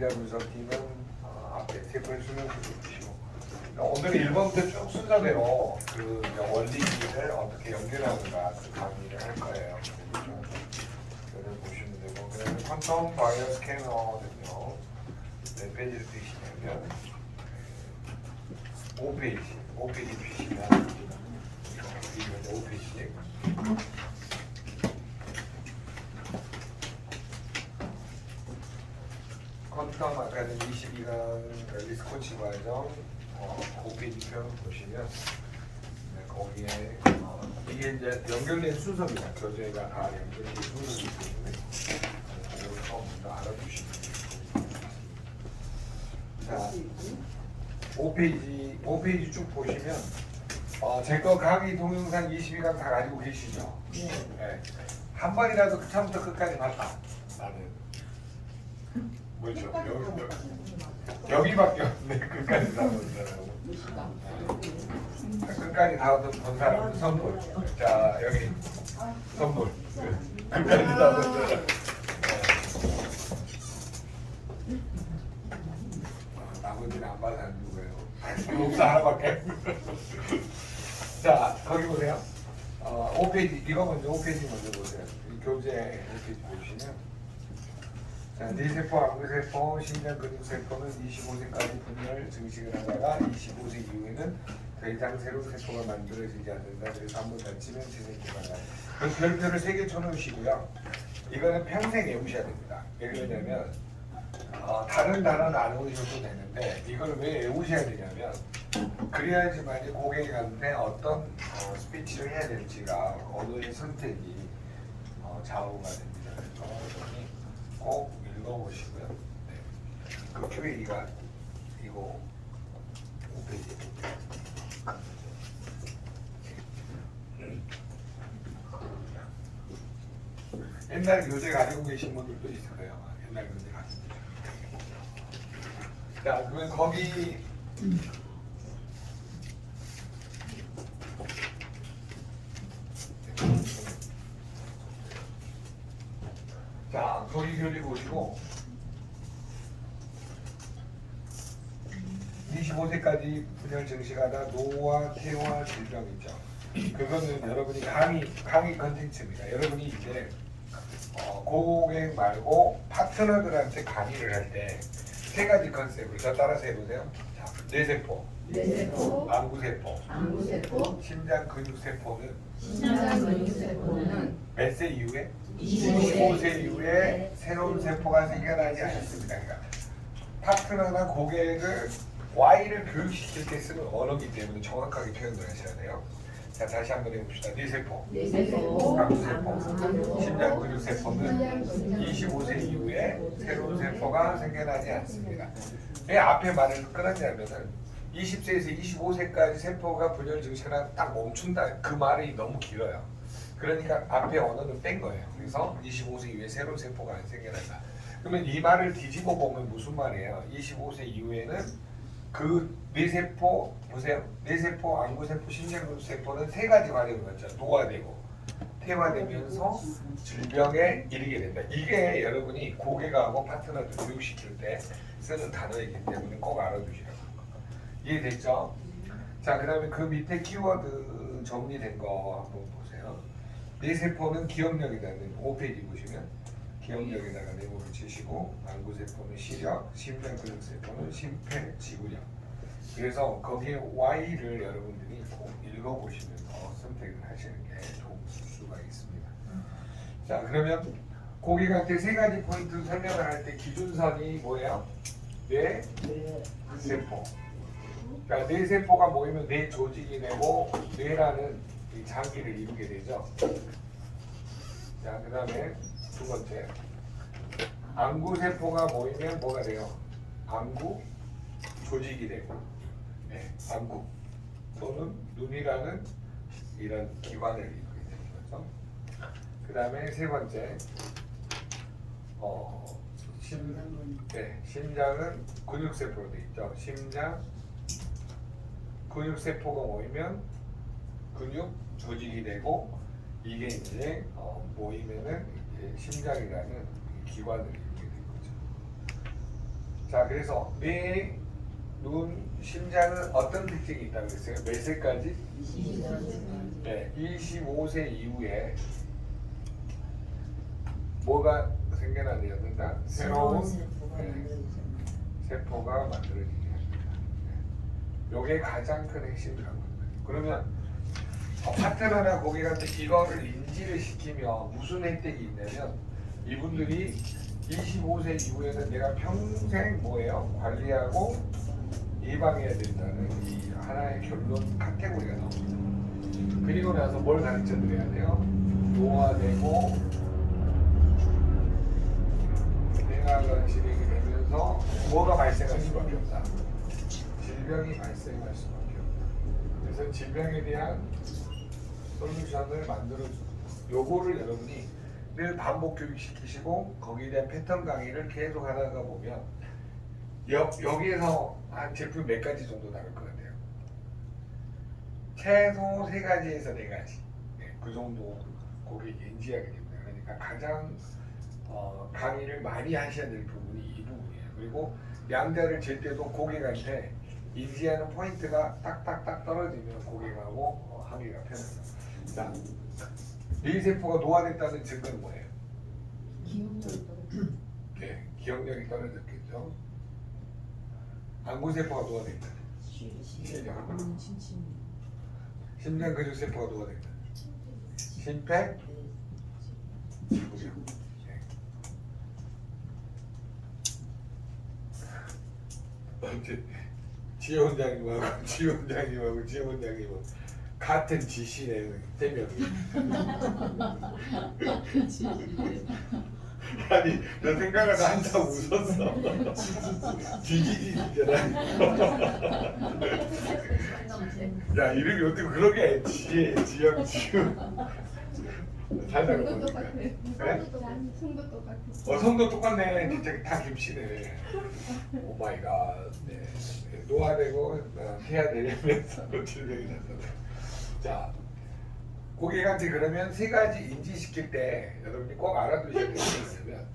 환자 분석기는 앞에 세포의 수명 보시고 오늘 1번부터 쭉 순서대로 그 원리를 어떻게 연결하는가 그 강의를 할 거예요. 그래서 보시면 되고 그다음에 퀀텀 바이오 스캐너는요. 몇 페이지를 보시냐면 5페이지 보시면 이거 5페이지 퀀텀 아카데미 22강 리스코치 과정 5페이지 표 보시면 거기에 이게 이제 연결된 순서입니다. 교재가 다 연결된 순서이기 때문에 그걸 처음부터 알아두시면 됩니다. 자, 5페이지 쭉 보시면 제 거 강의 동영상 22강 다 가지고 계시죠? 네. 한 번이라도 처음부터 끝까지 봤다. 나는 뭐죠? 여기밖에 없네. 끝까지 다 본 사람. 끝까지 다 본 사람은 선물. 자, 여기 선물. 끝까지 다 본 사람. 나머지는 안 봐서 안 누구예요? 목사 하나밖에. 자, 거기 보세요. 5페이지, 이거 먼저 5페이지 먼저 보세요. 이 교재 5페이지 보시면 자, 뇌세포, 암세포, 심장 근육세포는 25세까지 분열 증식을 하다가 25세 이후에는 더 이상 새로운 세포가 만들어지지 않는다. 그래서 한번 다치면 재생기가 나요. 그 별표를 3개 쳐놓으시고요. 이거는 평생 외우셔야 됩니다. 왜 그러냐면 다른 단어는 안 외우셔도 되는데 이걸 왜 외우셔야 되냐면 그래야지만 고객한테 어떤 스피치를 해야 될지가 언어의 선택이 좌우가 됩니다. 그래서 꼭 읽어보시고요. 네. 그 QA가 이거 5페이지. 옛날 교재 가지고 계신 분들도 있을 거예요. 옛날 교재 가지고 계신. 자, 그러면 거기 자, 거기 교재 보시고 25세까지 분열 증식하다 노화, 퇴화 질병 있죠. 그거는 여러분이 강의 컨텐츠입니다. 여러분이 이제 고객 말고 파트너들한테 강의를 할 때 3가지 컨셉을 저 따라서 해보세요. 자, 뇌세포, 암구세포, 심장 근육세포는 몇 세 이후에? 25세 이후에 새로운 세포가 생겨나지 않습니다. 그러니까 파트너나 고객을 Y를 교육시킬 때 쓰는 언어이기 때문에 정확하게 표현을 하셔야 돼요. 자, 다시 한번 해봅시다. 뇌세포, 암세포, 심장 근육세포는 25세 이후에 새로운 세포가 생겨나지 않습니다. 왜 앞에 말을 끊었냐면은 20세에서 25세까지 세포가 분열 증식을 딱 멈춘다. 그 말이 너무 길어요. 그러니까 앞에 언어는 뺀 거예요. 그래서 25세 이후에 새로운 세포가 안 생겨난다. 그러면 이 말을 뒤집어 보면 무슨 말이에요? 25세 이후에는 그 뇌세포 보세요. 뇌세포, 암구세포, 심장근육세포는 3가지 과정을 거쳐 노화되고 퇴화되면서 질병에 이르게 된다. 이게 여러분이 고객하고 파트너들 교육시킬 때 쓰는 단어이기 때문에 꼭 알아두시라고. 이해됐죠? 자, 그 다음에 그 밑에 키워드 정리된 거 한번 보세요. 뇌세포는 기억력이라는 5페이지 보시면 기억력에다가 네모를 치시고 암구세포는 시력, 심장근육세포는 심폐, 지구력. 그래서 거기에 Y를 여러분들이 꼭 읽어보시면서 선택을 하시는 게 좋을 수가 있습니다. 자, 그러면 고객한테 3가지 포인트 설명을 할 때 기준선이 뭐예요? 뇌세포. 그러니까 뇌세포가 모이면 뇌 조직이 되고 뇌라는 이 장기를 이루게 되죠. 자, 그 다음에 2번째 암구세포가 모이면 뭐가 돼요? 암구 조직이 되고 암구 또는 눈이라는 이런 기관을 이루게 되는 거죠. 그 다음에 3번째 심장은 근육세포로 되어 있죠. 심장 근육세포가 모이면 근육 조직이 되고 이게 이제 모이면은 이제 심장이라는 기관을 이루게 된 거죠. 자, 그래서 뇌, 눈, 심장은 어떤 특징이 있다고 그랬어요? 몇 세까지? 25세. 네, 25세 이후에 뭐가 생겨나는가? 새로운 세포가 만들어지게 합니다. 이게 가장 큰 핵심이라고 합니다. 그러면 파트너나 고객한테 이거를 인지를 시키면 무슨 혜택이 있냐면 이분들이 25세 이후에는 내가 평생 뭐예요? 관리하고 예방해야 된다는 이 하나의 결론 카테고리가 나옵니다. 그리고 나서 뭘 가르쳐 드려야 돼요? 노화되고 내가 진행이 되면서 뭐가 발생할 수밖에 없다. 질병이 발생할 수밖에 없다. 그래서 질병에 대한 솔루션을 만들어주고 요거를 여러분이 늘 반복 교육시키시고 거기에 대한 패턴 강의를 계속 하다가 보면 여기에서 한 제품 몇 가지 정도 나올 것 같아요. 최소 3가지에서 4가지. 네, 그 정도 고객이 인지하게 됩니다. 그러니까 가장 강의를 많이 하셔야 될 부분이 이 부분이에요. 그리고 양자를 잴 때도 고객한테 인지하는 포인트가 딱딱딱 떨어지면 고객하고 하기가 편합니다. 자, 뇌세포가 노화됐다는 증거는 뭐예요? 네, 기억력이 떨어졌겠죠. 안구세포가 노화됐다. 심장근육세포가 노화됐다. 심폐? 지구력. 어째 지원장님하고 지원장님은 같은 지시네, 3명이. 아니, 너 생각하다 한참 웃었어. 지지지잖아. 야, 이름이 어떻게 그러게 해. 지영. 살다가 성도 보니까. 똑같아. 네? 성도 똑같아. 성도 똑같네. 진짜 다 김씨네. 오 마이 갓. 네. 노화되고 해야 되면서 질병이 나타나. 자, 고객한테 그러면 3가지 인지시킬 때 여러분이 꼭 알아두셔야 될 게 있으면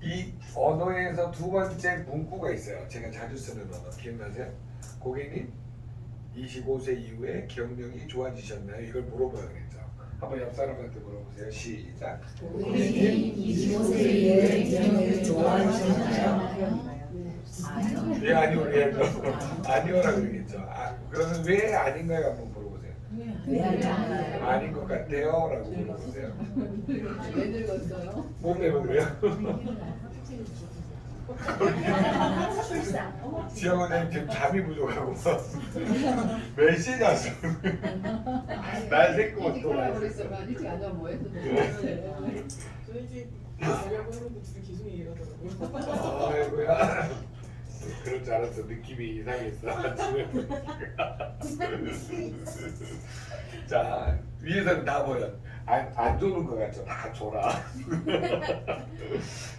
이 언어에서 2번째 문구가 있어요. 제가 자주 쓰는 언어 기억나세요? 고객님 25세 이후에 기억력이 좋아지셨나요? 이걸 물어봐야 겠죠. 한번 옆 사람한테 물어보세요. 시작. 고객님 25세 이후에 기억력이 좋아지셨나요? 예, 아니요, 예, 아니요라고 그러겠죠. 그러면 왜 아닌가요? 한번 물어보세요. 왜 아닌가요? 아닌 것 같아요라고 물어보세요. 왜 늙었어요? 뭐 때문에 그래요? 지영은 지금 잠이 부족하고 몇 시에 잤어? 날 새끼고 일찍 또 하라고 그랬으면 일찍 안 자면 뭐 했어? 저희 집 가려고 했는데 둘이 계속 얘기하더라고요. 아이고야. 그럴 줄 알았어. 느낌이 이상했어. 아침에 보니까. 자, 위에서는 다 보여. 안 조는 것 같죠? 다 줘라. 자,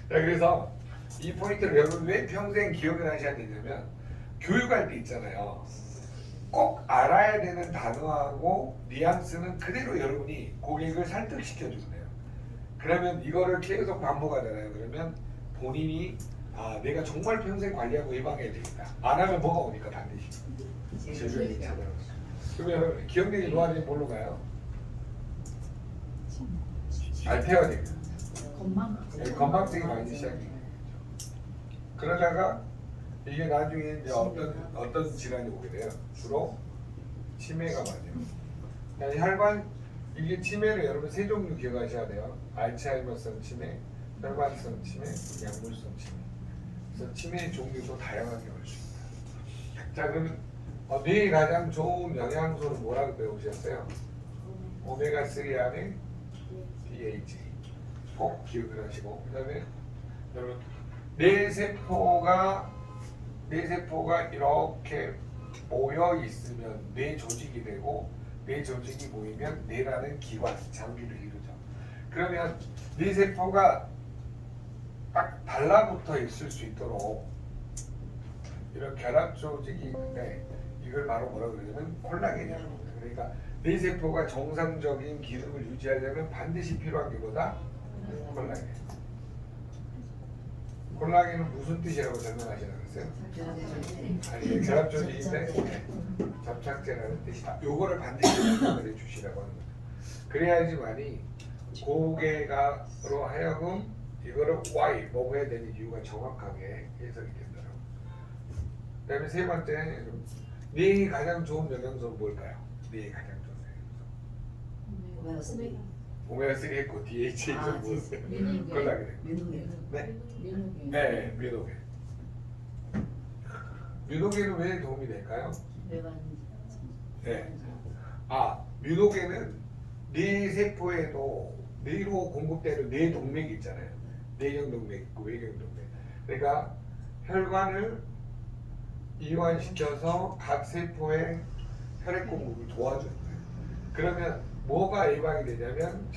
그래서 이 포인트를 여러분 왜 평생 기억을 하셔야 되냐면 교육할 때 있잖아요. 꼭 알아야 되는 단어하고 뉘앙스는 그대로 여러분이 고객을 설득시켜주면 돼요. 그러면 이거를 계속 반복하잖아요. 그러면 본인이 내가 정말 평생 관리하고 예방해야 되겠다. 안 하면 뭐가 오니까 반드시 질병이 찾아오죠. 그러면 기억력이 노화되면 뭘로 가요? 알테어닉. 건망증이 많이 시작해요. 그러다가 이게 나중에 이제 어떤 질환이 오게 돼요? 주로 치매가 많이 와요. 혈관 이게 치매를 여러분 3종류 기억하셔야 돼요. 알츠하이머성 치매, 혈관성 치매, 약물성 치매. 그래서 치매의 종류도 다양하게 올 수 있다. 자, 그러면 뇌에 가장 좋은 영양소는 뭐라고 배우셨어요? 오메가3 안에 DHA 꼭 기억을 하시고, 그다음에 여러분 뇌세포가 이렇게 모여 있으면 뇌 조직이 되고 뇌 조직이 모이면 뇌라는 기관 장비를 이루죠. 그러면 뇌세포가 딱 달라붙어 있을 수 있도록 이런 결합 조직이 있는데 이걸 바로 뭐라고 그러냐면 콜라겐이라고 합니다. 그러니까 뇌세포가 정상적인 기능을 유지하려면 반드시 필요한 게 뭐다? 콜라겐. 콜라겐은 무슨 뜻이라고 설명하시라고 했어요? 아니 결합 조직인데 접착제라는 뜻이다. 요거를 반드시 설명해 주시라고 하는 거죠. 그래야지만이 고객으로 하여금 이거를 why 먹어야 되는 이유가 정확하게 해석이 된다고. 그다음에 세 번째, 뇌에 가장 좋은 영양소는 뭘까요? 뇌에 가장 좋은 영양소. 오메가3 했고 DHA가 무엇이에요? 콜라겐. 네. 네, 뮤노겐. 뮤노겐은 왜 도움이 될까요? 네. 뮤노겐은 뇌 세포에도 뇌로 공급되는 뇌 동맥이 있잖아요. 내경 동맥 있고 외경 동맥. 그러니까 혈관을 이완시켜서 각 세포의 혈액 공급을 도와주는 거예요. 그러면 뭐가 예방이 되냐면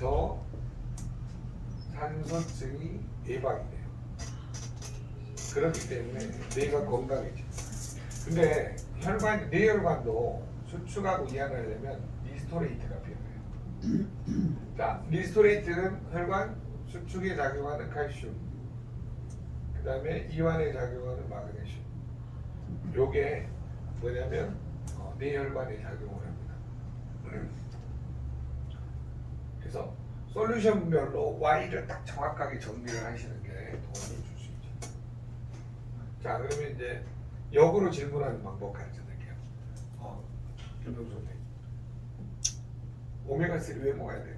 저산소증이 예방이 돼요. 그렇기 때문에 뇌가 건강해져요. 근데 뇌혈관도 수축하고 이완하려면 리스토레이트가 필요해요. 자, 리스토레이트는 혈관 수축에 작용하는 칼슘, 그 다음에 이완에 작용하는 마그네슘. 요게 뭐냐면 뇌혈관에 작용을 합니다. 그래서 솔루션별로 Y를 딱 정확하게 정리를 하시는 게 도움을 줄 수 있죠. 자, 그러면 이제 역으로 질문하는 방법 가르쳐 드릴게요. 김동수 선생님, 오메가3를 왜 먹어야 돼요?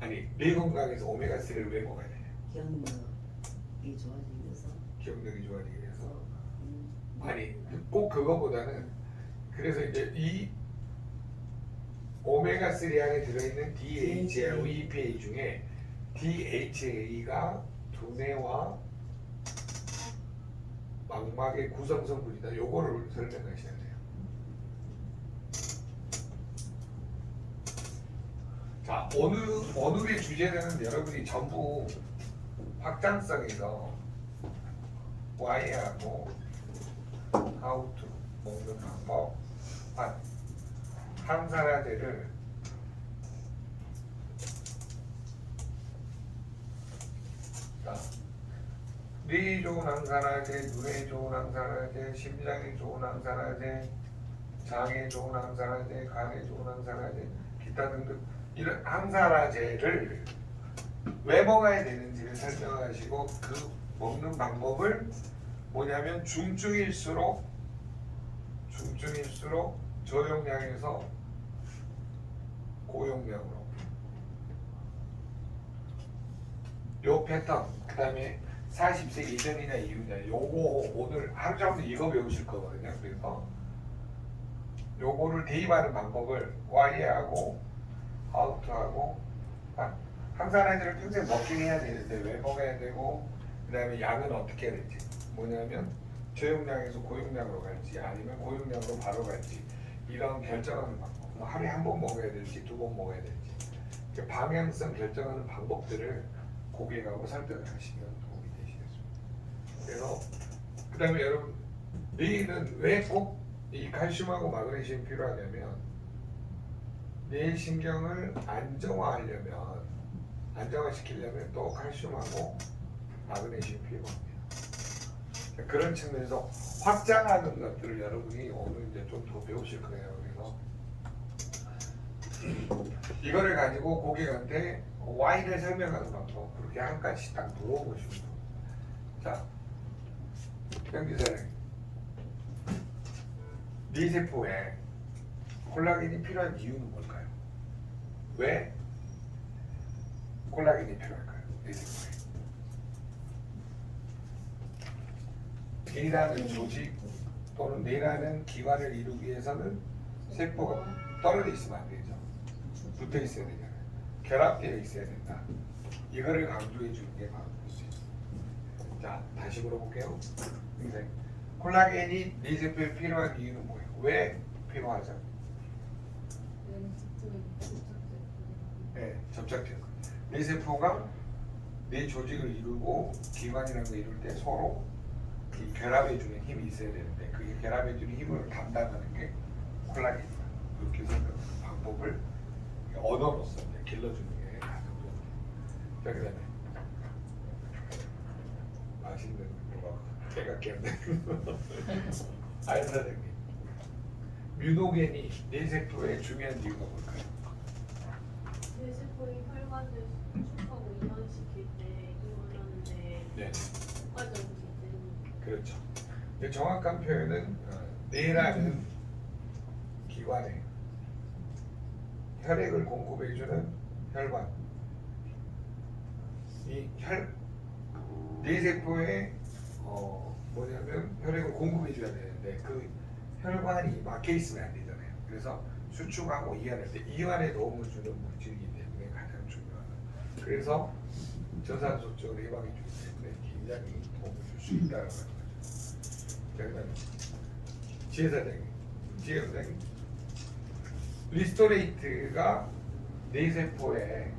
아니, 뇌 건강에서 오메가3를 왜 먹어야 돼요? 기억력이 좋아지기 위해서. 기억력이 좋아지기 위해서. 아니, 꼭 그거보다는, 그래서 이제 이 오메가3 안에 들어있는 DHA하고 EPA 중에 DHA가 두뇌와 망막의 구성 성분이다. 요거를 설명하셔야 돼요. 자, 오늘의 주제는 여러분이 전부 확장성에서 Y하고 how to 먹는 방법, 항산화제를 뇌에 좋은 항산화제, 눈에 좋은 항산화제, 심장에 좋은 항산화제, 장에 좋은 항산화제, 간에 좋은 항산화제, 기타 등등 이런 항산화제를 왜 먹어야 되는지를 설명하시고 그 먹는 방법을 뭐냐면 중증일수록 저용량에서 고용량으로 요 패턴, 그 다음에 40세 이전이나 이후냐, 요거 오늘 하루 종일 이거 배우실 거거든요. 그래서 요거를 대입하는 방법을 Y하고 Out하고 항산화제를 평생 먹긴 해야 되는데 왜 먹어야 되고, 그 다음에 양은 어떻게 해야 될지, 뭐냐면 저용량에서 고용량으로 갈지 아니면 고용량으로 바로 갈지 이런 결정하는 방법, 뭐 하루에 한 번 먹어야 될지 두 번 먹어야 될지 방향성 결정하는 방법들을 고객하고 설득을 하시면 도움이 되시겠습니다. 그래서 그 다음에 여러분, 뇌는 왜 꼭 이 칼슘하고 마그네슘이 필요하냐면 뇌신경을 안정화시키려면 또 칼슘하고 마그네슘이 필요합니다. 그런 측면에서 확장하는 것들을 여러분이 오늘 이제 좀 더 배우실 거예요. 그래서 이거를 가지고 고객한테 Y를 설명하는 방법, 그렇게 한 가지씩 딱 물어보시면 돼요. 자, 병기사님, 뇌 세포에 콜라겐이 필요한 이유는 뭘까요? 왜 콜라겐이 필요할까요? 뇌 세포에. 뇌라는 조직 또는 뇌라는 기관을 이루기 위해서는 세포가 떨어져 있으면 안 되죠. 붙어 있어야 되잖아요. 결합되어 있어야 된다. 이거를 강조해 주는 게 바로 그것이죠. 자, 다시 물어볼게요. 선생님, 콜라겐이 뇌 세포에 필요한 이유는 뭐예요? 왜 필요하죠? 네, 접착제. 뇌 세포가 뇌 조직을 이루고 기관이라는 걸 이룰 때 서로 결합해주는 힘이 있어야 되는데 그게 결합해주는 힘을 담당하는 게 콜라겐이다. 이렇게 생각하는 방법을 언어로서 길러주는 게 가장 좋습니다. 자, 그 다음에 맛있는 거 배가 깨는데. 안 사장님. 뮤노겐이 뇌세포에 중요한 이유가 뭘까요? 뇌세포의 혈관을 수축하고 이완시킬 때 이완하는데 네, 효과적이기 때문에. 그렇죠. 근데 정확한 표현은 뇌라는 기관에 혈액을 공급해주는 혈관. 이 뇌세포에 뭐냐면 혈액을 공급해줘야 되는데 그 혈관이 막혀 있으면 안 되잖아요. 그래서 수축하고 이완할 때 이완에 도움을 주는 물질이기 때문에 가장 중요하다. 그래서 저산소적으로 예방해 주기 때문에 굉장히 도움을 줄 수 있다는 거죠. 그러면 지혜 사장님, 리스토레이트가 뇌세포에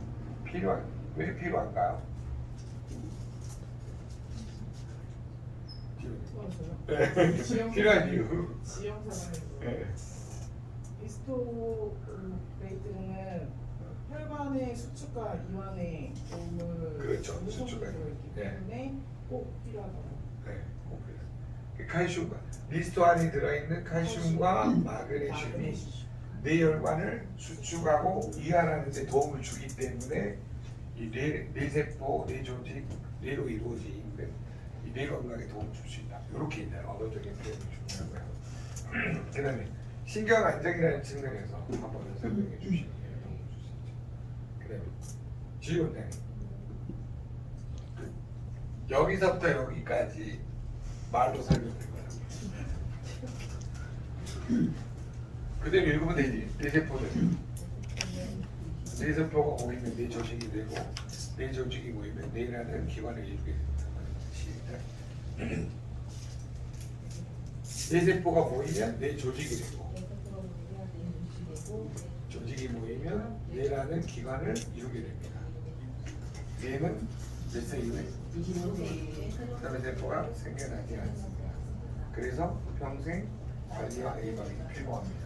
왜 필요한가요? 좋았어요. 지형 필요한 이유. 지형사랑에서 네. 리스토레이트는 혈관의 수축과 이완에 도움을 그렇죠. 주는 수축과 성분이 들어있기 네. 때문에 꼭 필요하다고. 네, 꼭 필요해요. 그 칼슘과 리스토 안에 들어있는 칼슘과 마그네슘이 뇌혈관을 수축하고 이완하는 데 도움을 주기 때문에 이 뇌세포, 뇌조직, 뇌로 이루어지는 이 뇌 건강에 도움을 줄 수 있다. 이렇게 있는 언어적인 표현이 중요하고요. 그 다음에 신경 안정이라는 측면에서 한번 설명해 주시는 게 도움을 줄 수 있죠. 그 다음에 지원장님, 여기서부터 여기까지 말로 설명드릴 거예요. 그대로 읽으면 되지. 뇌세포들. 뇌세포가 모이면 뇌조직이 되고 뇌조직이 모이면 뇌라는 기관을 이루게 됩니다. 시작. 뇌세포가 모이면 뇌조직이 되고 조직이 모이면 뇌라는 기관을 이루게 됩니다. 뇌는 몇 세 이후에? 25세 세포가 생겨나지 않습니다. 그래서 평생 관리와 예방이 필요합니다.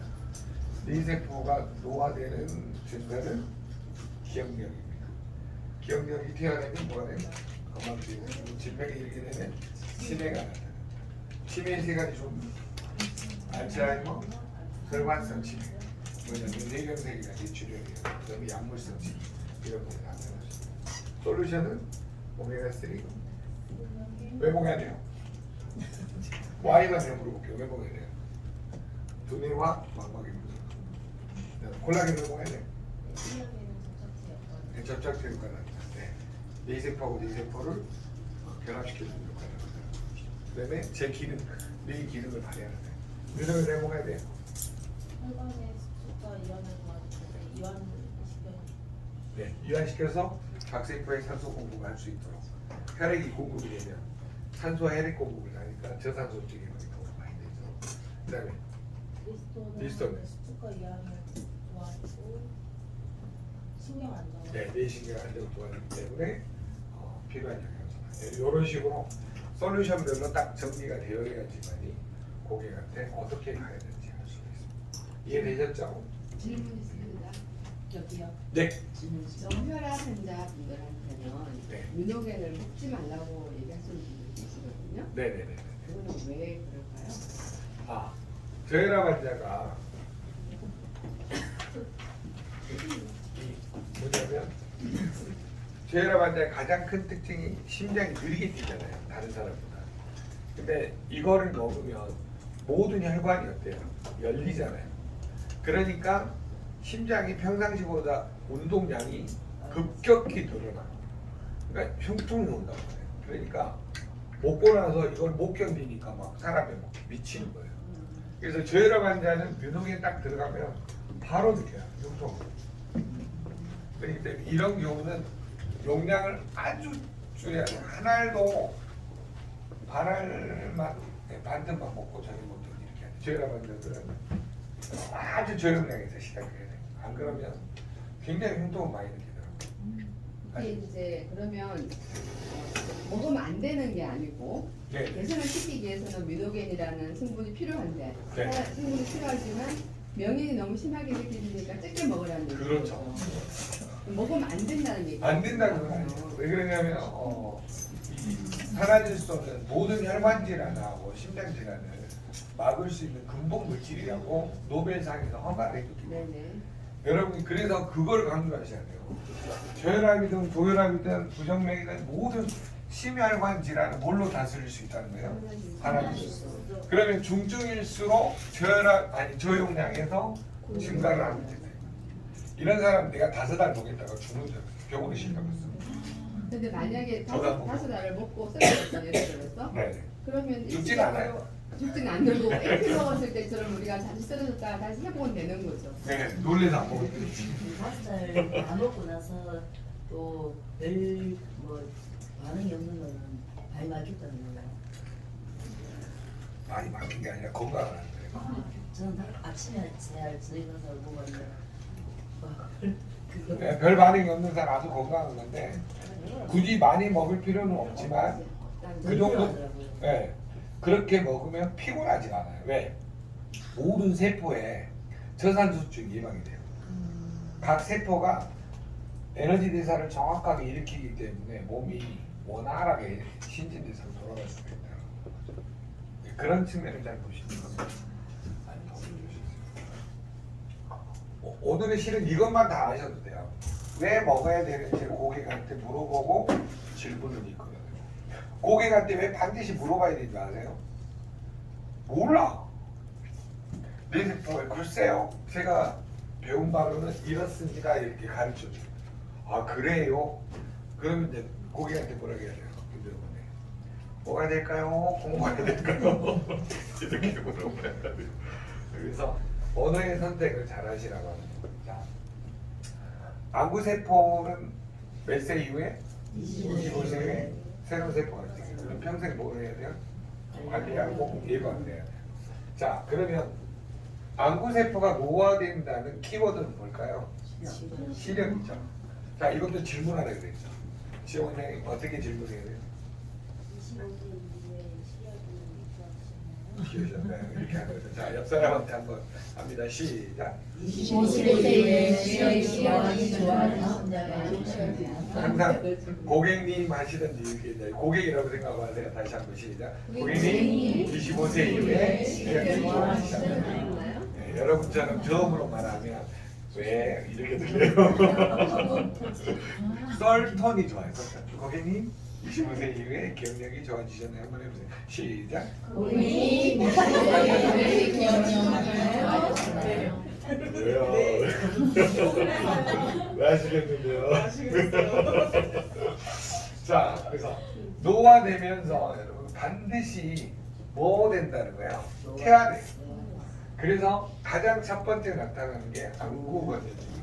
뇌세포가 노화되는 증거는 기억력입니다. 기억력이 퇴화되면 뭐가 되냐? 건강증, 질병이 일게 되면 치매가 나타납니다. 치매의 세 가지 종류, 알츠하이머, 혈관성 치매, 뭐냐면 뇌경색이나 뇌출혈이에요. 그다음에 약물성 치매 이런 것이 나타납니다. 솔루션은 오메가3. 왜 먹어야 돼요? Y만 좀 물어볼게요. 왜 먹어야 돼요? 두뇌와 망막이 물어요. 콜라겐을 먹어야 돼요. 접착제 효과가 납니다. 네. 뇌세포하고 뇌세포를 결합시켜주는 효과가 납니다. 그 다음에 제 기능, 뇌 기능을 발휘하는 거예요. 뇌를 왜 먹어야 돼요? 혈관의 수축과 이완을 도와주는데 이완을 시켜요. 네. 이완시켜서 각세포에 산소 공급을 할 수 있도록 혈액이 공급이 되면 산소와 혈액 공급을 하니까 저산소 쪽에 도움이 많이 되죠. 그 다음에 리스토는 수축과 이완을 도와주고 신경 안정. 네, 뇌신경 안정을 도와주기 때문에 필요한 영양소다. 이런 식으로 솔루션별로 딱 정리가 되어야지만이 고객한테 어떻게 가야 되는지 알 수가 있습니다. 이해되셨죠? 질문 있습니다. 여기요. 네. 저혈압 환자분들한테는 네. 뮤노겐을 먹지 말라고 얘기하시는 분들 계시거든요. 네네네. 그거는 왜 그럴까요? 아, 저혈압 환자가 뭐냐면 저혈압 환자의 가장 큰 특징이 심장이 느리게 뛰잖아요. 다른 사람보다. 근데 이거를 먹으면 모든 혈관이 어때요? 열리잖아요. 그러니까 심장이 평상시보다 운동량이 급격히 늘어나. 그러니까 흉통이 온다고 해요. 그러니까 먹고 나서 이걸 못 견디니까 막 사람이 막 미치는 거예요. 그래서 저혈압 환자는 뮤노겐 딱 들어가면 바로 느껴요. 흉통. 그렇기 때문에 이런 경우는 용량을 아주 줄여야 돼요. 한 알도 반 알만, 반쯤만 먹고 저녁 먹던 이렇게 해야 돼요. 저혈압 환자들은 아주 저용량에서 시작해야 돼요. 안 그러면 굉장히 흉통을 많이 느끼더라고요. 이게 이제 그러면 먹으면 안 되는 게 아니고 네. 개선을 시키기 위해서는 뮤노겐이라는 성분이 필요한데 네. 성분이 필요하지만 명인이 너무 심하게 느끼니까 적게 먹으라는 얘기죠. 그렇죠. 먹으면 안 된다는 얘기죠. 안 된다는 건 아니에요. 왜 그러냐면 이 산화질소는 모든 혈관 질환하고 심장 질환을 막을 수 있는 근본 물질이라고 노벨상에서 허가를 했거든요. 네네. 여러분이 그래서 그걸 강조하셔야 돼요. 저혈압이든 고혈압이든 부정맥이든 모든 심혈관 질환을 뭘로 다스릴 수 있다는 거예요? 산화질소. 그러면 중증일수록 저용량에서 증가를 하면 된다. 이런 사람 내가 5달 보겠다가 죽는다. 병원에 실려갔어. 근데 만약에 저도 다섯 알을 먹고 쓰러졌다 예를 들어서 네. 그러면 죽진 일시적으로 않아요. 죽진 않고 액피 먹었을 때처럼 우리가 다시 쓰러졌다가 다시 회복은 되는 거죠. 네, 놀래서 안 먹었지. 5살 다 먹고 나서 또 별 뭐 반응이 없는 거는 발 맞췄다는 거예요. 많이 막힌 게 아니라 건강을 안 돼요. 저는 아침에 제알 저녁 가서 먹었는데 그거 네, 별 반응이 없는 사람 아주 건강한 건데 굳이 많이 먹을 필요는 없지만 그 정도 네, 그렇게 먹으면 피곤하지 않아요. 왜? 모든 세포에 저산소증이 예방이 돼요. 각 세포가 에너지 대사를 정확하게 일으키기 때문에 몸이 원활하게 신진대사로 돌아갈 수가 있다. 그런 측면을 잘 보시면 많이 도움이 될 수 있어요. 오늘의 실은 이것만 다 아셔도 돼요. 왜 먹어야 되는지 고객한테 물어보고 질문을 있거든요. 고객한테 왜 반드시 물어봐야 되는지 아세요? 몰라. 내 세포에 글쎄요. 제가 배운 바로는 이렇습니다. 이렇게 가르쳐줘요. 아 그래요? 그러면 이제 고객한테 뭐라 해야 돼요? 그러면 뭐가 될까요? 공부해야 될까요? 이렇게 물어봐야 돼요. 그래서 언어의 선택을 잘 하시라고 하는 거예요. 자, 안구세포는 몇 세 이후에? 25세 이후에 새로운 세포가 생겨요. 그럼 평생 뭘 해야 돼요? 관리하고 예방해야 돼요. 자, 그러면 안구세포가 노화된다는 키워드는 뭘까요? 시력이죠. 자, 이것도 질문하라 그랬죠. 지원 선생님 어떻게 질문해야 돼요? 25세 이후에 시력이 기억하셨나요? 이렇게 하는 거죠. 자, 옆 사람한테 한번 합니다. 시작. 25세에 시력이 좋아지신다면 항상 고객님 하시든지 이렇게 이제 고객이라고 생각하세요. 다시 한번 시작. 고객님 25세 이후에 시력이 좋아지신다면 네, 여러분처럼 처음으로 말하면 왜 이렇게 들려요? 썰톤이 좋아요. 썰톤. 고객님 25세 이후에 기억력이 좋아지셨나요? 한번 해보세요. 시작. 고객님 왜요? 왜 하시겠는데요? 아시겠어요? 자, 그래서 노화되면서 여러분 반드시 뭐 된다는 거예요? 태아돼. 그래서 가장 첫 번째 나타나는 게 안구건조증이에요.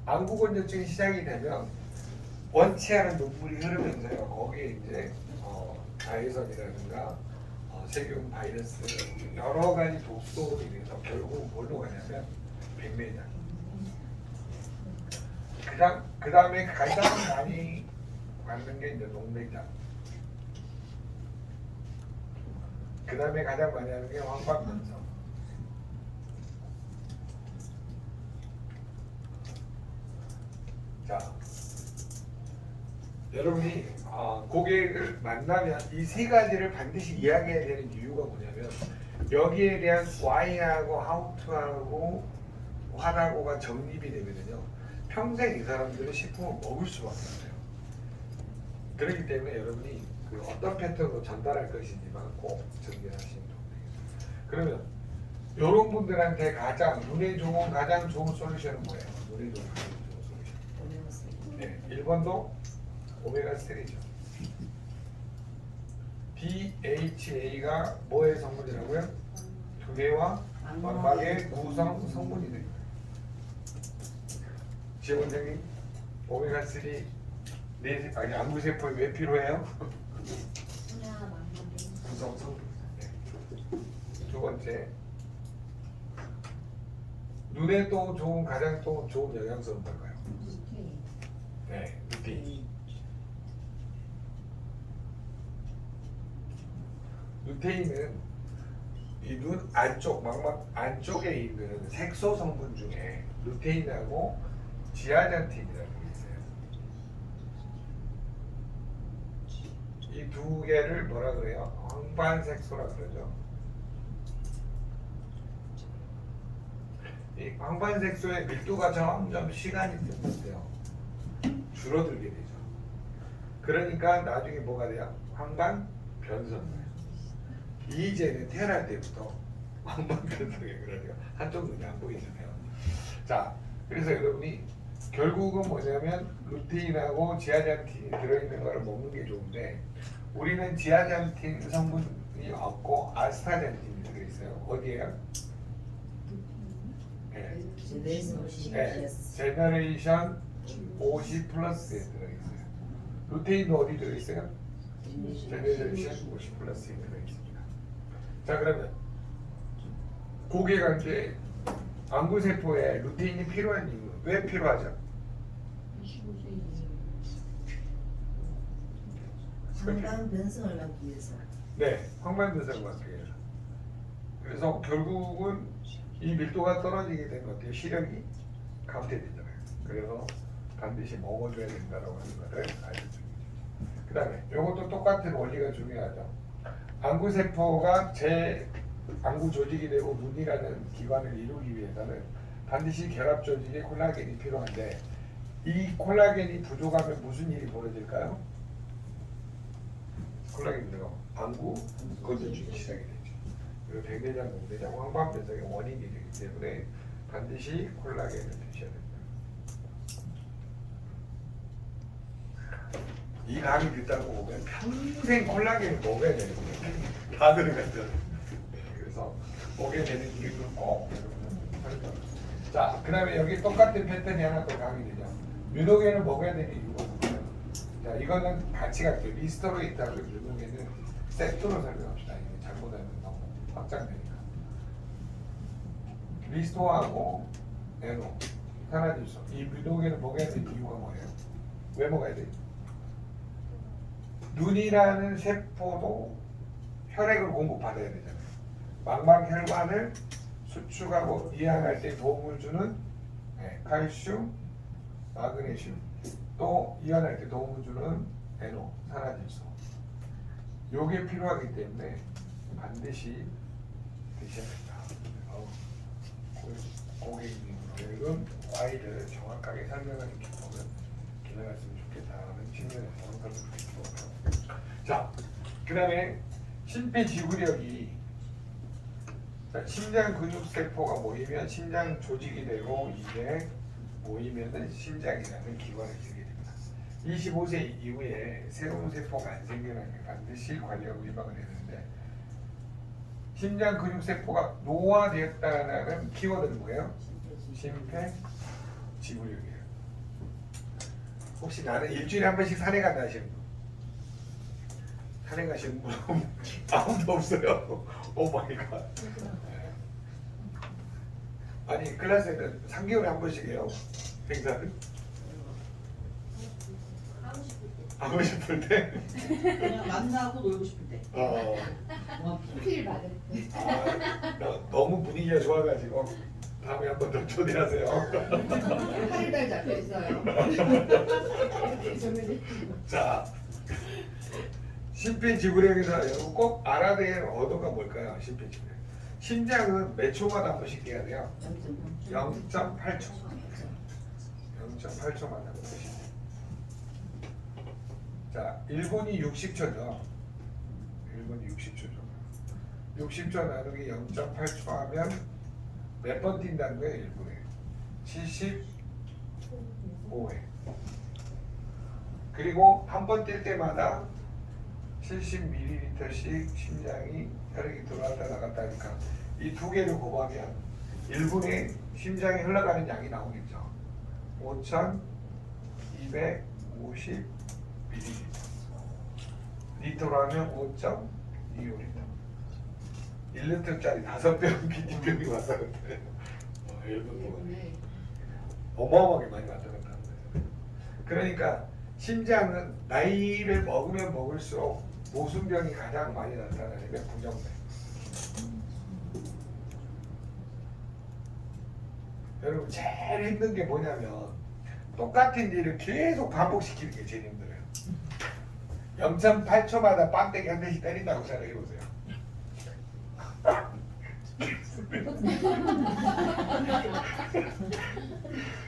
안구건조증이 시작이 되면 원치 않은 눈물이 흐르면서요. 거기에 이제 자외선이라든가 세균, 바이러스 여러 가지 독소들이 돼서 결국 뭘로 가냐면 백내장. 그 다음에 가장 많이 맞는 게 이제 녹내장. 그 다음에 가장 많이 하는 게 황반변성. 자, 여러분이 고객을 만나면 이 세 가지를 반드시 이야기해야 되는 이유가 뭐냐면 여기에 대한 why하고 howto하고 what하고가 정립이 되면요 평생 이 사람들은 식품을 먹을 수밖에 없어요. 그렇기 때문에 여러분이 그 어떤 패턴으로 전달할 것인지만 꼭 정리하시면 좋겠습니다. 그러면 이런 분들한테 눈에 좋은 가장 좋은 솔루션은 뭐예요? 눈에 좋은 가장 좋은 솔루션. 네, 1번도 오메가3죠. DHA가 뭐의 성분이라고요? 두뇌와 망막의 구성 성분이 됩니다. 지원 선생님, 오메가3 안구세포에 왜 필요해요? 구성 성분. 네. 두 번째, 눈에 또 좋은 가장 또 좋은 영양소는 뭘까요? 네, 루테인. 루테인은 이 눈 안쪽 망막 안쪽에 있는 색소 성분 중에 루테인하고 지아잔틴이라는 게 있어요. 이 두 개를 뭐라 그래요? 황반색소라 그러죠. 이 황반색소의 밀도가 점점 시간이 들면서요 줄어들게 되죠. 그러니까 나중에 뭐가 돼요? 황반 변성이에요. 이제는 태어날 때부터 황반 변성이 그러네요. 한쪽 눈이 안 보이잖아요. 자, 그래서 여러분이 결국은 뭐냐면 루테인하고 지아잔틴이 들어있는 거를 먹는 게 좋은데 우리는 지아잔틴 성분이 없고 아스타잔틴이 들어있어요. 어디에요? 네. 제너레이션 50 플러스에 들어있어요. 루테인도 어디 들어있어요? 제너레이션 50 플러스에 들어있습니다. 자, 그러면 고개가 이제 안구세포에 루테인이 필요한 이유 왜 필요하죠? 25세 황반 변성을 막기 위해서. 네, 황반변성을 막기 위해서. 그래서 결국은 이 밀도가 떨어지게 되면 어때요? 시력이 감퇴되잖아요. 그래서 반드시 먹어줘야 된다고 하는 것을 알려줍니다. 그 다음에 이것도 똑같은 원리가 중요하죠. 안구세포가 제 안구 조직이 되고 눈이라는 기관을 이루기 위해서는 반드시 결합 조직에 콜라겐이 필요한데 이 콜라겐이 부족하면 무슨 일이 벌어질까요? 콜라겐이 들어가면 안구 건조증이 시작이 되죠. 그리고 백내장, 공내장, 황반변성의 원인이 되기 때문에 반드시 콜라겐을 드셔야 됩니다. 이 강의 듣다고 보면 평생 콜라겐을 먹어야 되는 거예요. 다 들으면 그래서 먹게 되는 이유를 꼭 여러분은 자, 그 다음에 여기 똑같은 패턴이 하나 더 강의되죠. 뮤노겐을 먹어야 되는 이유가 뭐예요? 자, 이거는 같이 갈게요. 리스토로이트하고 뮤노겐은 세트로 설명합시다. 이게 잘못하면 너무 확장되니까. 리스토하고 에노, 산화질소. 이 뮤노겐을 먹어야 되는 이유가 뭐예요? 왜 먹어야 돼요? 눈이라는 세포도 혈액을 공급받아야 되잖아요. 망막혈관을 수축하고 이완할 때 도움을 주는 칼슘, 마그네슘, 또 이완할 때 도움을 주는 에노, 산화질소. 요게 필요하기 때문에 반드시 드셔야 된다. 고객님들은 과일을 정확하게 설명하는 기법을 기능했으면 좋겠다는 측면에서 그런 기법을. 자, 그 다음에 심폐지구력이 자, 심장 근육세포가 모이면 심장 조직이 되고 이게 모이면은 심장이라는 기관을 쓰게 됩니다. 25세 이후에 새로운 세포가 안 생겨나는 게 반드시 관리하고 예방을 해야 되는데 심장 근육세포가 노화되었다는 키워드는 뭐예요? 심폐지구력이에요. 혹시 나는 일주일에 한 번씩 산에 간다 하시는 분? 산에 가시는 분 아무도 없어요. 오 마이 갓. 아니 클래스에는 3개월에 한 번씩 해요. 행사를. 하고 싶을 때. 그냥 만나고 놀고 싶을 때. 필 받을 때. 너무 분위기가 좋아가지고 다음에 한 번 더 초대하세요. 하루 달 잡혀 있어요. 자, 심폐지구력에서 여러분 꼭 알아야 될 언어가 뭘까요? 심폐지구력. 심장은 몇 초마다 한 번씩 해야 돼요? 0.8초. 0.8초마다 한 번씩. 자, 1분이 60초죠. 1분이 60초죠. 60초 나누기 0.8초 하면 몇 번 뛴다는 거예요? 1분에 75회. 그리고 한 번 뛸 때마다 70ml씩 심장이 혈액이 들어왔다 나갔다 하니까 이 두 개를 곱하면 1분에 심장에 흘러가는 양이 나오겠죠. 5,250ml. 리터로 하면 5.25리터. 1리터짜리 5병 비닐병이 왔다 갔다 해요. 1분 동안에. 어마어마하게 많이 왔다 갔다 하는 거예요. 그러니까 심장은 나이를 먹으면 먹을수록 모순병이 가장 많이 나타나는 게 부정맥. 여러분 제일 힘든 게 뭐냐면 똑같은 일을 계속 반복시키는 게 제일 힘들어요. 0.8초마다 빵대기 한 대씩 때린다고 생각해보세요.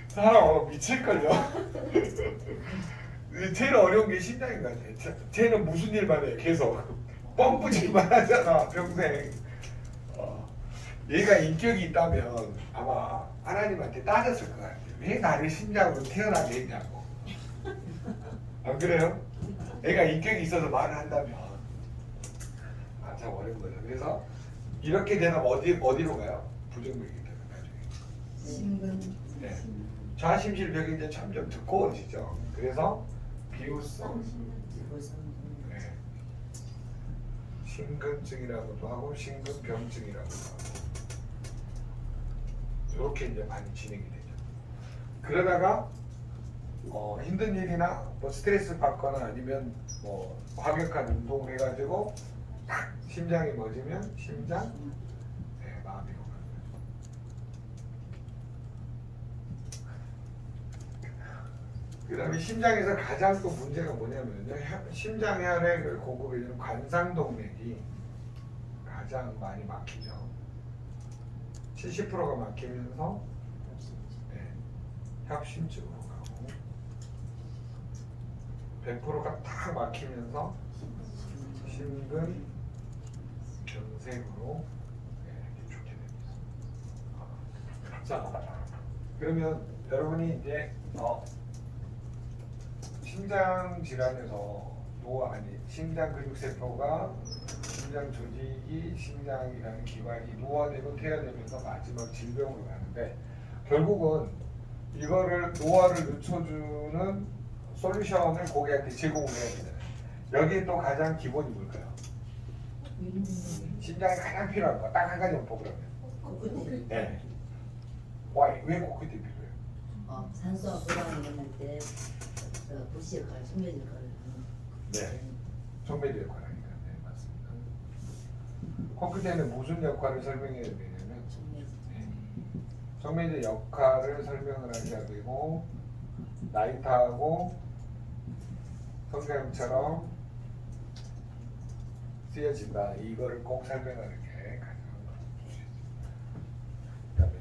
사람 미칠걸요. 제일 어려운 게 심장인 것 같아. 쟤는 무슨 일만 해 계속 펌프질만 하잖아 평생. 얘가 인격이 있다면 아마 하나님한테 따졌을 것 같아요. 왜 나를 심장으로 태어나게 했냐고. 안 그래요? 얘가 인격이 있어서 말을 한다면 참 어려운 거죠. 그래서 이렇게 되면 어디로 가요? 부정맥이 되는 나중에. 심근. 네. 좌심실벽이 이제 점점 두꺼워지죠. 그래서 비우성, 네. 심근증이라고도 하고 심근병증이라고도 하고 이렇게 이제 많이 진행이 되죠. 그러다가 힘든 일이나 뭐 스트레스 받거나 아니면 뭐 과격한 운동을 해가지고 딱 심장이 멎으면 심장, 네, 마비로 가는 거죠. 그 다음에 심장에서 가장 또 문제가 뭐냐면요, 심장혈의 그 고급의 관상동맥이 가장 많이 막히죠. 70%가 막히면서 네, 협심증으로 가고 100%가 딱 막히면서 심근 병색으로 네, 이렇게 좋게 됩니다. 자, 그러면 여러분이 이제 심장 질환에서 심장 근육세포가 심장 조직이 심장이라는 기관이 노화되고 퇴화되면서 마지막 질병으로 가는데 결국은 이거를 노화를 늦춰주는 솔루션을 고객한테 제공을 해야 되잖아요. 여기에 또 가장 기본이 뭘까요? 심장에 가장 필요한 거 딱 한 가지만 뽑으라면. 코끝에. 네. 왜 코끝에 필요해요? 산소와 고당을 만날 때 부시 역할, 촉매제 역할을 하는. 네. 촉매제 역할을 하니까. 네, 맞습니다. 코끝에는 무슨 역할을 설명해야 되냐면 촉매제. 촉매제 역할을 설명을 하셔야 되고 나이타하고 성장처럼 쓰여진다. 이거를 꼭 설명하는 게 가장 중요해요. 그다음에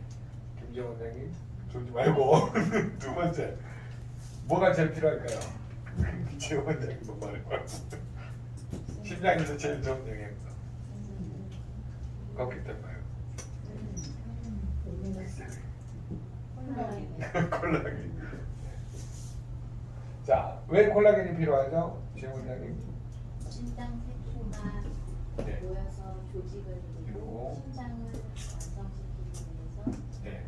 김재원 원장님 졸지 말고 두 번째 뭐가 제일 필요할까요? 김재원 원장님 뭐 말해봐요. 심장에서 제일 좋은 영양소. 걷기 때문에 콜라겐. 자, 왜 콜라겐이 필요하죠? 재원 원장님. 심장 세포가 네. 모여서 조직을 그리고 이루고 심장을 완성시키기 위해서 네.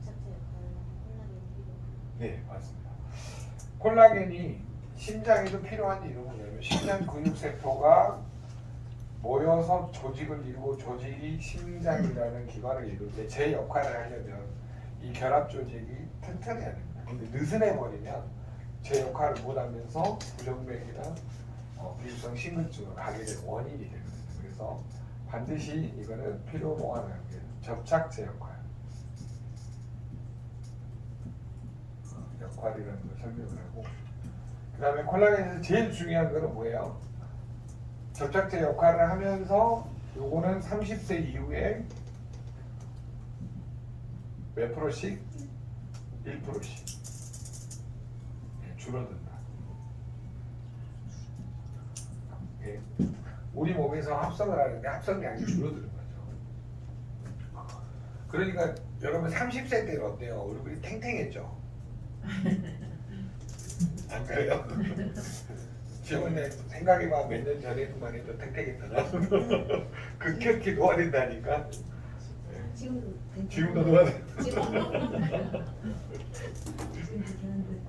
접착제 역할을 하는 콜라겐이 필요합니다. 네, 맞습니다. 콜라겐이 심장에도 필요한 이유는 뭐냐면 심장 근육세포가 모여서 조직을 이루고 조직이 심장이라는 기관을 이룰 때 제 역할을 하려면 이 결합 조직이 튼튼해야 됩니다. 근데 느슨해 버리면 제 역할을 못하면서 부정맥이나 비입성 심근증으로 가게 되는 원인이 되거든요. 그래서 반드시 이거는 필요 보완하는 게 접착제 역할이라는 걸 설명을 하고 그 다음에 콜라겐에서 제일 중요한 거는 뭐예요? 접착제 역할을 하면서 요거는 30세 이후에 몇 프로씩? 1%씩 줄어든다. 예. 우리 몸에서 합성을 하는데 합성량이 줄어드는 거죠. 그러니까 여러분 30세 때는 어때요? 얼굴이 탱탱했죠? 안 그래요? 지원에 생각해봐 몇 년 전에만 해도 탱탱했다가 급격히 노화된다니까. 지금도 노화돼.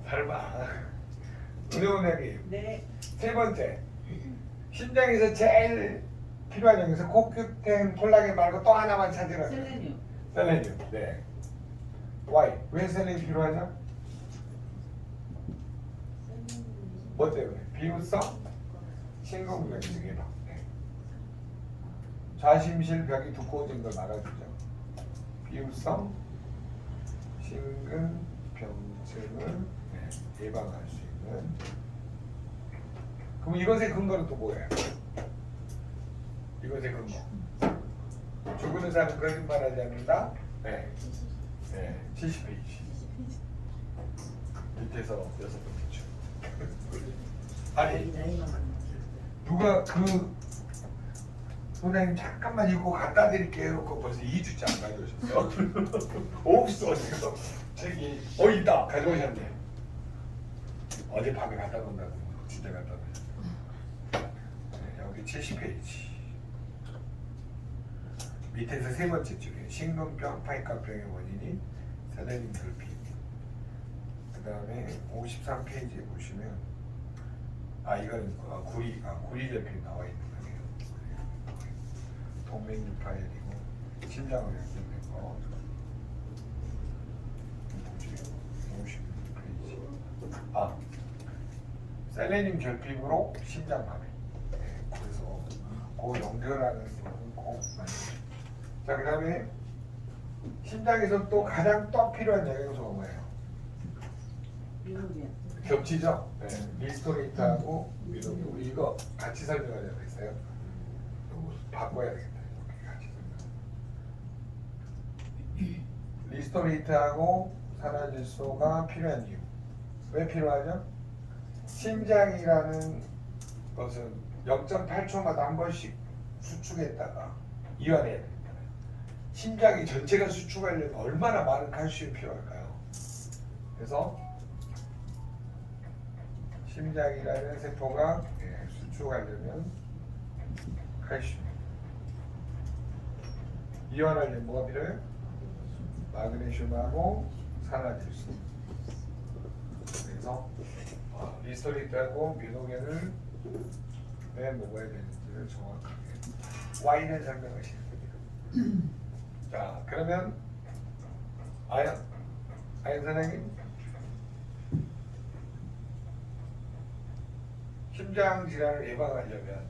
닮아. 은혜원장님. 네. 세 번째, 심장에서 제일 필요한 영양소 코큐텐 콜라겐 말고 또 하나만 찾으라고요. 셀레늄. 셀레늄. 네. Why? 왜 셀레늄이 필요하죠? 뭐 때문에? 비우성 심근병증 예방. 네. 좌심실 벽이 두꺼워진 걸 막아주죠. 비우성 심근병증을 예방할 수 있는 그럼 이것의 근거는 또 뭐예요? 이것의 근거. 죽은 의사는 거짓말하지 않는다. 네. 네. 70페이지. 밑에서 6번째 줄. 아니 나이만큼. 누가 그 소장님 잠깐만 읽고 갖다 드릴게요. 그거 벌써 2주째 안 가져오셨어. 없어 지금. 책이 있다 가져오셨네. 어젯밤에 갖다 놓는다고 진짜 갖다 놓으셨어. 네, 여기 70페이지. 밑에서 3번째 줄에 심근병, 파이카병의 원인이 세대님 결핍. 그 다음에 53페이지에 보시면 이거는 구리 결핍 나와 있는 거예요. 동맥류 파열이고 심장으로 연결된 거. 뭐지? 50페이지. 셀레늄 결핍으로 심장마비. 네, 그래서 그 연결하는 부분 꼭 만들어주세요. 자, 그 다음에 심장에서 또 가장 또 필요한 영양소가 뭐예요? 미국이야. 겹치죠? 네. 리스토레이트하고 미노겐. 우리 이거 같이 설명하자고 했어요. 이거 바꿔야 되겠다. 이렇게 같이 설명. 리스토레이트하고 산화질소가 필요한 이유. 왜 필요하죠? 심장이라는 것은 0.8초마다 한 번씩 수축했다가 이완해야 됩니다. 심장이 전체가 수축하려면 얼마나 많은 칼슘이 필요할까요? 그래서 심장이라는 세포가 수축하려면 칼슘, 이완하려면 뭐가 필요해요? 마그네슘하고 산화질소. 그래서 리스토레이트하고 미노겐을 왜 먹어야 되는지를 정확하게 Y를 설명하시는 겁니다. 자, 그러면 아연 선생님, 심장 질환을 예방하려면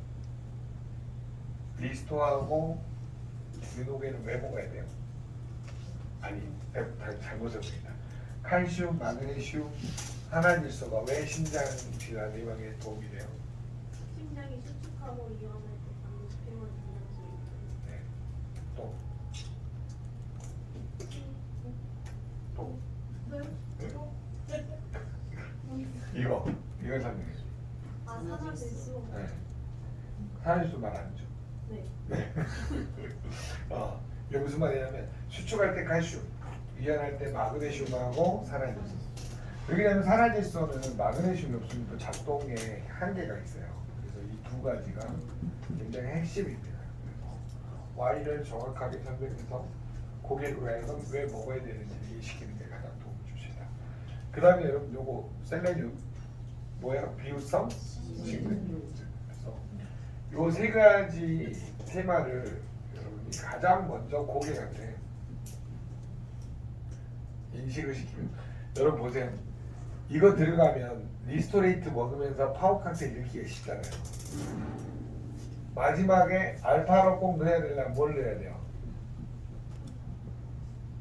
리스토하고 미노겐을 왜 먹어야 돼요? 아니, 잘못 했습니다. 칼슘, 마그네슘, 산화질소가 왜 심장 질환 예방에 도움이 돼요? 심장이 수축하고 이완할 때 방금 필요한 영양소. 네. 또 이걸 설명해. 산화질소. 네. 산화질소 말 안 해줘. 네. 네. 이게 무슨 말이냐면 수축할 때 칼슘, 이완할 때 마그네슘하고 산화질소. 왜냐하면 산화질소는 마그네슘이 없으면 또 작동에 한계가 있어요. 그래서 이 두 가지가 굉장히 핵심입니다. 그래서 Y를 정확하게 설명해서 고객으로 하여금 왜 먹어야 되는지 이해시키는 게 가장 도움을 줍니다. 그 다음에 여러분 요거 셀레늄 뭐야? 비유성 식물. 그래서 요 세 가지 테마를 여러분이 가장 먼저 고객한테 인식을 시키면, 여러분 보세요. 이거 들어가면 리스토레이트 먹으면서 파워캉스 읽기가 쉽잖아요. 마지막에 알파로 꼭 넣어야 되려면 뭘 넣어야 돼요?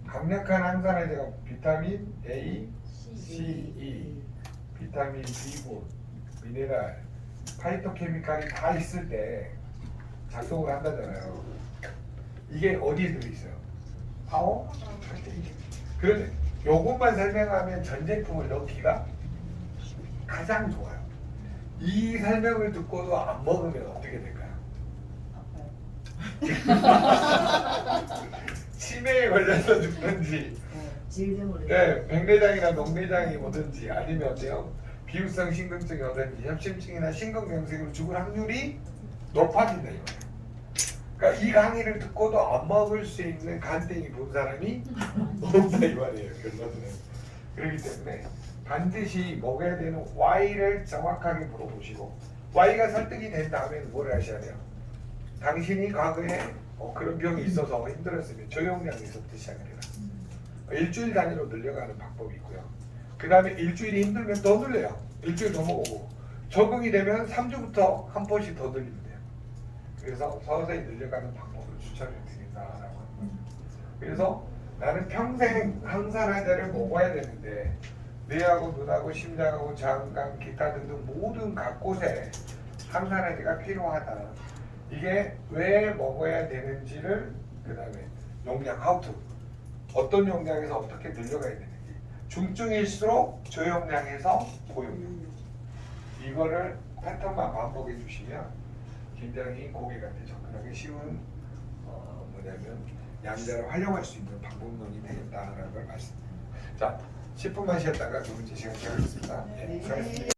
강력한 항산화제가 비타민 A, C, E, 비타민 B9, 미네랄, 파이토케미칼이 다 있을 때 작동을 한다잖아요. 이게 어디에 들어있어요? 파워? 그런데 요것만 설명하면 전 제품을 넣기가 가장 좋아요. 이 설명을 듣고도 안 먹으면 어떻게 될까요? 치매에 걸려서 죽든지, 질병으로. 네, 백내장이나 녹내장이 오든지, 아니면 어때요? 비후성 심근증이 오든지, 협심증이나 심근경색으로 죽을 확률이 높아진다 이거예요. 그러니까 이 강의를 듣고도 안 먹을 수 있는 간땡이 본 사람이 없다 이 말이에요. 결론은. 그렇기 때문에 반드시 먹어야 되는 Y를 정확하게 물어보시고, Y가 설득이 된 다음에는 뭘 하셔야 돼요? 당신이 과거에 그런 병이 있어서 힘들었으면 저용량에서부터 시작을 해라. 일주일 단위로 늘려가는 방법이 있고요. 그 다음에 일주일이 힘들면 더 늘려요. 일주일 더 먹어보고, 적응이 되면 3주부터 한 번씩 더 늘리면 돼요. 그래서 서서히 늘려가는 방법을 추천을 드린다라고 합니다. 그래서 나는 평생 항산화제를 먹어야 되는데 뇌하고 눈하고 심장하고 장관, 기타 등등 모든 각 곳에 항산화제가 필요하다. 이게 왜 먹어야 되는지를 그 다음에 용량 하우투 어떤 용량에서 어떻게 늘려가야 되는지 중증일수록 저용량에서 고용량 이거를 패턴만 반복해 주시면 굉장히 고객한테 접근하기 쉬운 뭐냐면 양자를 활용할 수 있는 방법론이 되겠다라는 걸 말씀드립니다. 자 10분만 쉬었다가 두 번째 시간 시작하겠습니다. 네, 수고하셨습니다.